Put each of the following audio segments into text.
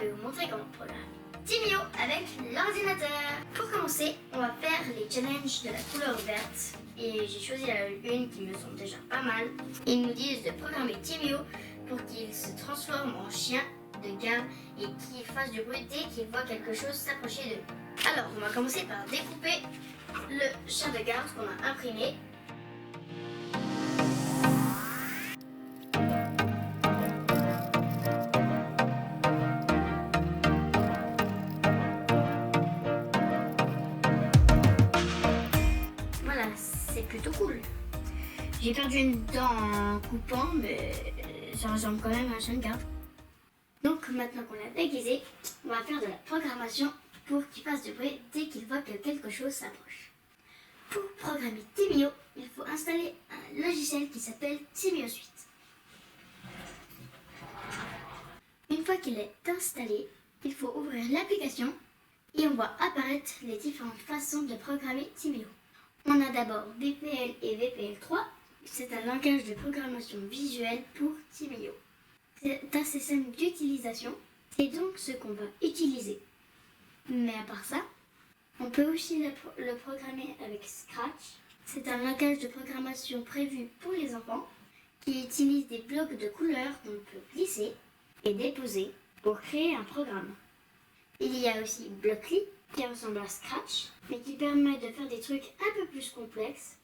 vais vous montrer comment programmer Timio avec l'ordinateur. Pour commencer, on va faire les challenges de la couleur verte. Et j'ai choisi une qui me semble déjà pas mal. Ils nous disent de programmer Timio pour qu'il se transforme en chien de garde et qu'il fasse du bruit dès qu'il voit quelque chose s'approcher de lui. Alors, on va commencer par découper le chien de garde qu'on a imprimé. Voilà, c'est plutôt cool. J'ai perdu une dent en coupant, mais ça ressemble quand même à un chien de garde. Donc maintenant qu'on l'a déguisé, on va faire de la programmation pour qu'il fasse du bruit dès qu'il voit que quelque chose s'approche. Pour programmer Timio, il faut installer un logiciel qui s'appelle Timio Suite. Une fois qu'il est installé, il faut ouvrir l'application et on voit apparaître les différentes façons de programmer Timio. On a d'abord VPL et VPL3, c'est un langage de programmation visuelle pour Timio. C'est un système d'utilisation, c'est donc ce qu'on va utiliser. Mais à part ça, on peut aussi le programmer avec Scratch. C'est un langage de programmation prévu pour les enfants qui utilise des blocs de couleurs qu'on peut glisser et déposer pour créer un programme. Il y a aussi Blockly qui ressemble à Scratch, mais qui permet de faire des trucs un peu plus complexes.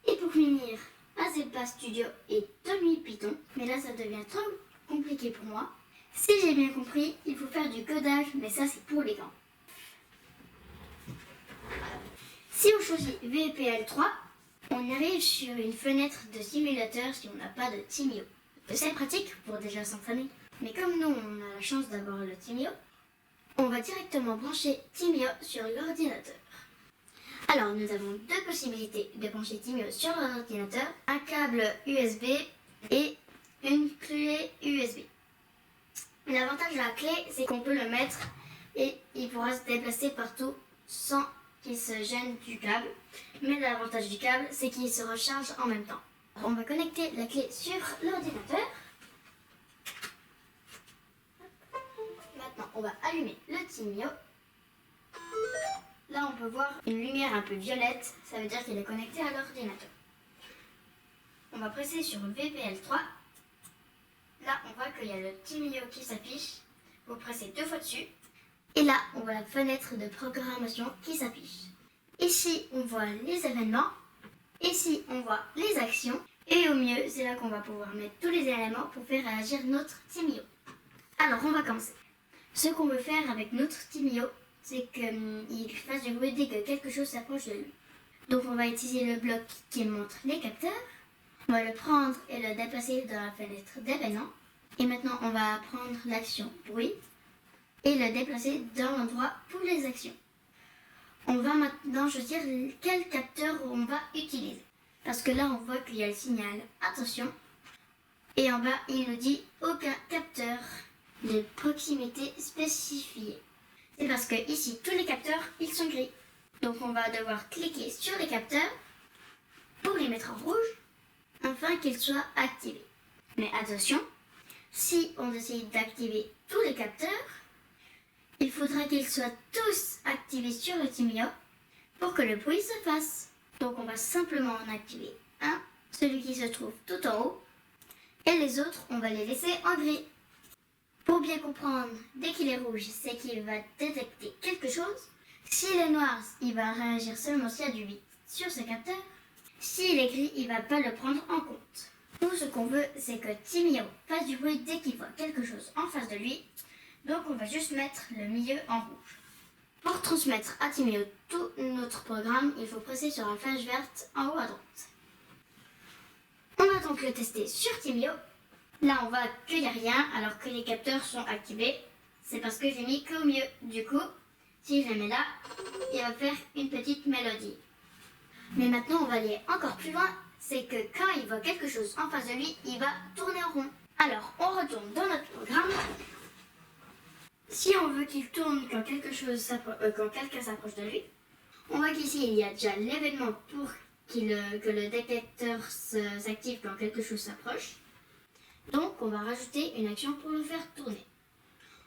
Et pour finir, Azelpa Studio et Tommy Python, mais là ça devient trop compliqué pour moi. Si j'ai bien compris, il faut faire du codage, mais ça c'est pour les grands. Si on choisit VPL3, on arrive sur une fenêtre de simulateur si on n'a pas de Timio. C'est pratique pour déjà s'entraîner. Mais comme nous, on a la chance d'avoir le Timio, on va directement brancher Timio sur l'ordinateur. Alors, nous avons deux possibilités de brancher Timio sur l'ordinateur, un câble USB et une clé USB. L'avantage de la clé, c'est qu'on peut le mettre et il pourra se déplacer partout sans qu'il se gêne du câble. Mais l'avantage du câble, c'est qu'il se recharge en même temps. Alors, on va connecter la clé sur l'ordinateur. Maintenant, on va allumer le Timio. Là, on peut voir une lumière un peu violette, ça veut dire qu'il est connecté à l'ordinateur. On va presser sur VPL3. Là, on voit qu'il y a le Timio qui s'affiche. Vous pressez 2 fois dessus. Et là, on voit la fenêtre de programmation qui s'affiche. Ici, on voit les événements. Ici, on voit les actions. Et au mieux, c'est là qu'on va pouvoir mettre tous les éléments pour faire réagir notre Timio. Alors, on va commencer. Ce qu'on veut faire avec notre Timio, c'est qu'il fasse du bruit dès que quelque chose s'approche de lui. Donc, on va utiliser le bloc qui montre les capteurs. On va le prendre et le déplacer dans la fenêtre d'événements. Et maintenant, on va prendre l'action bruit et le déplacer dans l'endroit pour les actions. On va maintenant choisir quel capteur on va utiliser. Parce que là, on voit qu'il y a le signal attention. Et en bas, il nous dit aucun capteur de proximité spécifié. C'est parce que ici, tous les capteurs, ils sont gris. Donc, on va devoir cliquer sur les capteurs pour les mettre en rouge afin qu'ils soient activés. Mais attention, si on décide d'activer tous les capteurs, il faudra qu'ils soient tous activés sur le Timio pour que le bruit se fasse. Donc on va simplement en activer un, celui qui se trouve tout en haut, et les autres, on va les laisser en gris. Pour bien comprendre, dès qu'il est rouge, c'est qu'il va détecter quelque chose. S'il est noir, il va réagir seulement s'il y a du vide sur ce capteur. S'il est gris, il ne va pas le prendre en compte. Nous, ce qu'on veut, c'est que Timio fasse du bruit dès qu'il voit quelque chose en face de lui. Donc, on va juste mettre le milieu en rouge. Pour transmettre à Timio tout notre programme, il faut presser sur la flèche verte en haut à droite. On va donc le tester sur Timio. Là, on voit qu'il n'y a rien alors que les capteurs sont activés. C'est parce que j'ai mis qu'au milieu. Du coup, si je le mets là, il va faire une petite mélodie. Mais maintenant, on va aller encore plus loin. C'est que quand il voit quelque chose en face de lui, il va tourner en rond. Alors, on retourne dans notre programme. Si on veut qu'il tourne quand quelqu'un s'approche de lui, on voit qu'ici, il y a déjà l'événement pour que le détecteur s'active quand quelque chose s'approche. Donc, on va rajouter une action pour le faire tourner.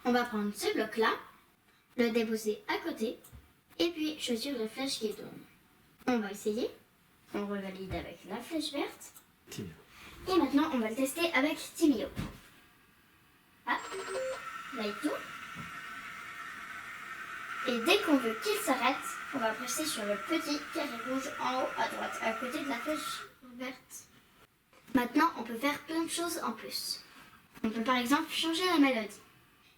On va prendre ce bloc-là, le déposer à côté et puis choisir la flèche qui tourne. On va essayer. On revalide avec la flèche verte. Timio. Et maintenant, on va le tester avec Timio. Ah, là il tourne. Et dès qu'on veut qu'il s'arrête, on va presser sur le petit carré rouge en haut à droite, à côté de la flèche verte. Maintenant, on peut faire plein de choses en plus. On peut par exemple changer la mélodie.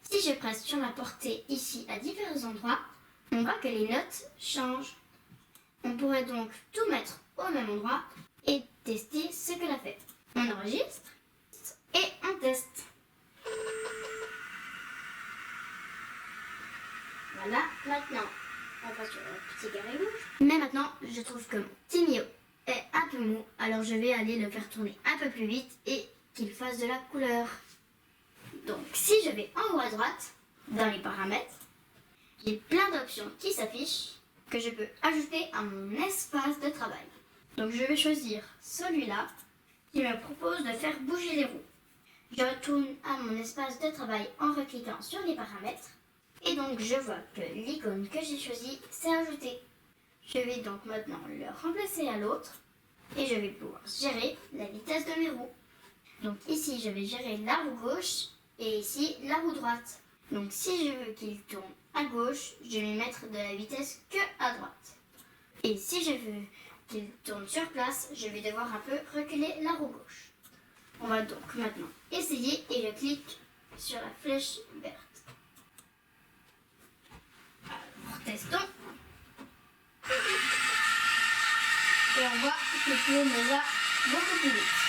Si je presse sur la portée ici à différents endroits, on voit que les notes changent. On pourrait donc tout mettre au même endroit et tester ce que la fait. On enregistre et on teste. Voilà, maintenant on va sur le petit carré rouge. Mais maintenant, je trouve que mon Timio est un peu mou, alors je vais aller le faire tourner un peu plus vite et qu'il fasse de la couleur. Donc si je vais en haut à droite, dans les paramètres, j'ai plein d'options qui s'affichent que je peux ajouter à mon espace de travail. Donc je vais choisir celui-là qui me propose de faire bouger les roues. Je retourne à mon espace de travail en recliquant sur les paramètres et donc je vois que l'icône que j'ai choisie s'est ajoutée. Je vais donc maintenant le remplacer à l'autre et je vais pouvoir gérer la vitesse de mes roues. Donc ici je vais gérer la roue gauche et ici la roue droite. Donc si je veux qu'il tourne à gauche, je vais mettre de la vitesse que à droite. Et si je veux qu'il tourne sur place, je vais devoir un peu reculer la roue gauche. On va donc maintenant essayer et je clique sur la flèche verte. Alors, testons. Et on voit que le flot me va beaucoup plus vite.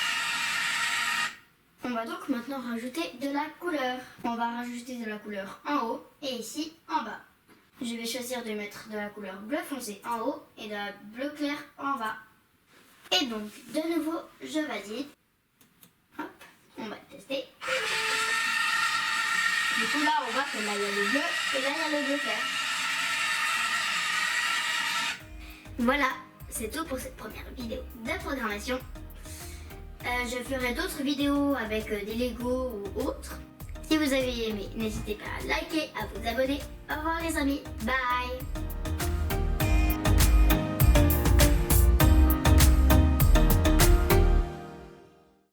On va donc maintenant rajouter de la couleur. On va rajouter de la couleur en haut et ici en bas. Je vais choisir de mettre de la couleur bleu foncé en haut et de la bleu clair en bas. Et donc, de nouveau, je valide. Hop, on va tester. Du coup, là, on voit que là, il y a le bleu et là, il y a le bleu clair. Voilà, c'est tout pour cette première vidéo de programmation. Je ferai d'autres vidéos avec des Lego ou autres. Si vous avez aimé, n'hésitez pas à liker, à vous abonner. Au revoir les amis, bye!